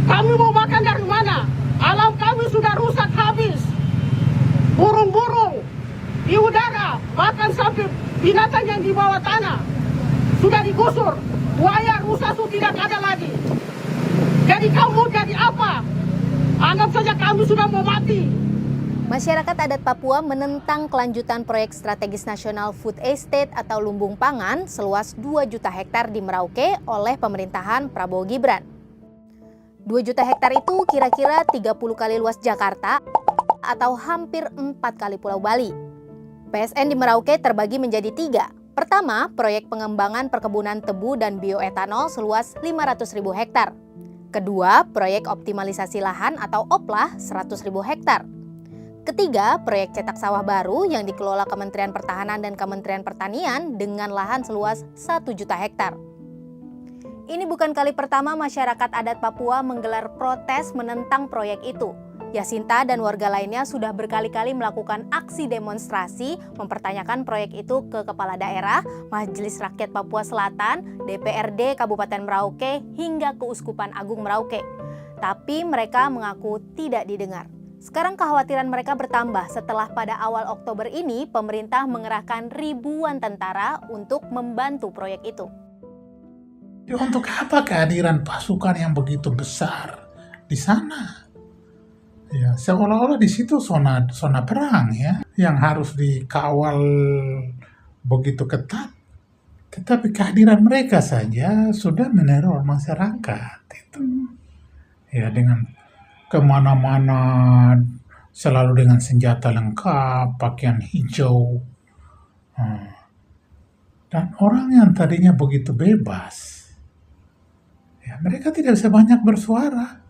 Kami mau makan dari mana? Alam kami sudah rusak habis. Burung-burung di udara, bahkan sampai binatang yang di bawah tanah sudah digusur. Buaya, rusa itu tidak ada lagi. Jadi kamu mau jadi apa? Anggap saja kami sudah mau mati. Masyarakat adat Papua menentang kelanjutan proyek strategis nasional food estate atau lumbung pangan seluas 2 juta hektar di Merauke oleh pemerintahan Prabowo Gibran. 2 juta hektar itu kira-kira 30 kali luas Jakarta atau hampir 4 kali Pulau Bali. PSN di Merauke terbagi menjadi 3. Pertama, proyek pengembangan perkebunan tebu dan bioetanol seluas 500.000 hektar. Kedua, proyek optimalisasi lahan atau OPLAH 100.000 hektar. Ketiga, proyek cetak sawah baru yang dikelola Kementerian Pertahanan dan Kementerian Pertanian dengan lahan seluas 1 juta hektar. Ini bukan kali pertama masyarakat adat Papua menggelar protes menentang proyek itu. Yasinta dan warga lainnya sudah berkali-kali melakukan aksi demonstrasi mempertanyakan proyek itu ke Kepala Daerah, Majelis Rakyat Papua Selatan, DPRD Kabupaten Merauke, hingga Keuskupan Agung Merauke. Tapi mereka mengaku tidak didengar. Sekarang kekhawatiran mereka bertambah setelah pada awal Oktober ini pemerintah mengerahkan ribuan tentara untuk membantu proyek itu. Untuk apa kehadiran pasukan yang begitu besar di sana? Ya, seolah-olah di situ zona perang ya, yang harus dikawal begitu ketat. Tetapi kehadiran mereka saja sudah meneror masyarakat itu. Ya, dengan kemana-mana selalu dengan senjata lengkap, pakaian hijau. Dan orang yang tadinya begitu bebas, ya mereka tidak sebanyak bersuara.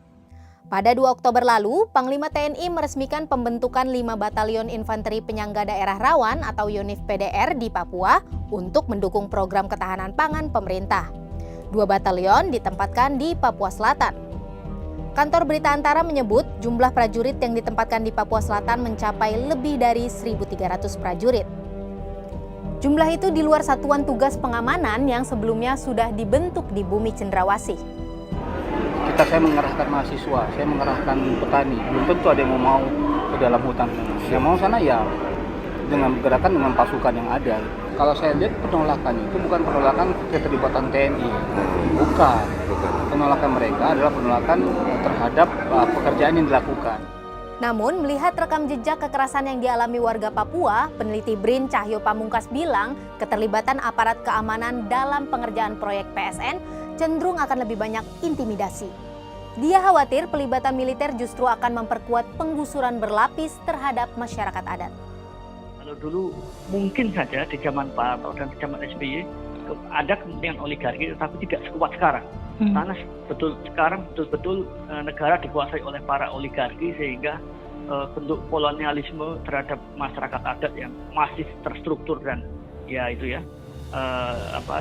Pada 2 Oktober lalu, Panglima TNI meresmikan pembentukan 5 Batalion Infanteri Penyangga Daerah Rawan atau Yonif PDR di Papua untuk mendukung program ketahanan pangan pemerintah. 2 batalion ditempatkan di Papua Selatan. Kantor Berita Antara menyebut jumlah prajurit yang ditempatkan di Papua Selatan mencapai lebih dari 1.300 prajurit. Jumlah itu di luar satuan tugas pengamanan yang sebelumnya sudah dibentuk di Bumi Cendrawasih. Saya mengerahkan mahasiswa, saya mengerahkan petani. Belum tentu ada yang mau ke dalam hutan. Yang mau sana ya dengan gerakan dengan pasukan yang ada. Kalau saya lihat penolakan itu bukan penolakan keterlibatan TNI, bukan. Penolakan mereka adalah penolakan terhadap pekerjaan yang dilakukan. Namun, melihat rekam jejak kekerasan yang dialami warga Papua, peneliti BRIN Cahyo Pamungkas bilang keterlibatan aparat keamanan dalam pengerjaan proyek PSN cenderung akan lebih banyak intimidasi. Dia khawatir pelibatan militer justru akan memperkuat penggusuran berlapis terhadap masyarakat adat. Kalau dulu mungkin saja di zaman Pak Harto dan di zaman SBY ada kepentingan oligarki tetapi tidak sekuat sekarang. Karena sekarang betul-betul negara dikuasai oleh para oligarki sehingga bentuk kolonialisme terhadap masyarakat adat yang masih terstruktur dan ya itu ya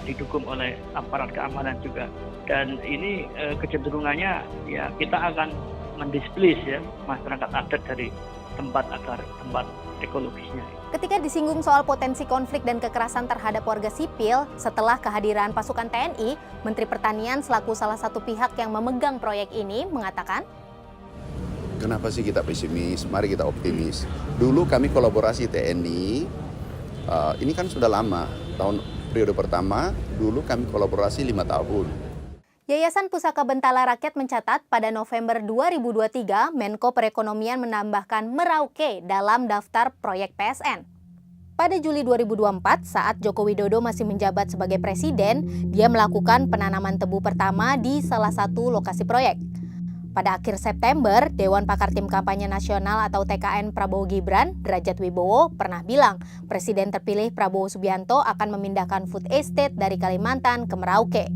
didukung oleh aparat keamanan juga. Dan ini kecenderungannya ya kita akan mendisplace ya masyarakat adat dari tempat ekologisnya. Ketika disinggung soal potensi konflik dan kekerasan terhadap warga sipil setelah kehadiran pasukan TNI, Menteri Pertanian selaku salah satu pihak yang memegang proyek ini mengatakan, kenapa sih kita pesimis? Mari kita optimis. Dulu kami kolaborasi TNI, ini kan sudah lama, periode pertama, dulu kami kolaborasi 5 tahun. Yayasan Pusaka Bentala Rakyat mencatat pada November 2023, Menko Perekonomian menambahkan Merauke dalam daftar proyek PSN. Pada Juli 2024, saat Joko Widodo masih menjabat sebagai presiden, dia melakukan penanaman tebu pertama di salah satu lokasi proyek. Pada akhir September, Dewan Pakar Tim Kampanye Nasional atau TKN Prabowo Gibran, Derajat Wibowo, pernah bilang Presiden terpilih Prabowo Subianto akan memindahkan food estate dari Kalimantan ke Merauke.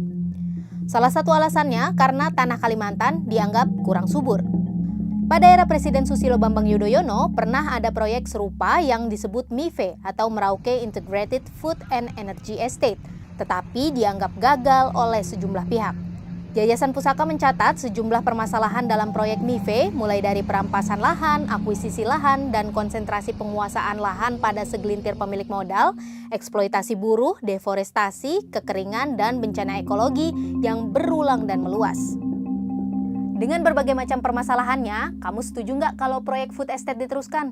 Salah satu alasannya karena tanah Kalimantan dianggap kurang subur. Pada era Presiden Susilo Bambang Yudhoyono, pernah ada proyek serupa yang disebut MIFE atau Merauke Integrated Food and Energy Estate, tetapi dianggap gagal oleh sejumlah pihak. Yayasan Pusaka mencatat sejumlah permasalahan dalam proyek MIFE, mulai dari perampasan lahan, akuisisi lahan, dan konsentrasi penguasaan lahan pada segelintir pemilik modal, eksploitasi buruh, deforestasi, kekeringan, dan bencana ekologi yang berulang dan meluas. Dengan berbagai macam permasalahannya, kamu setuju nggak kalau proyek food estate diteruskan?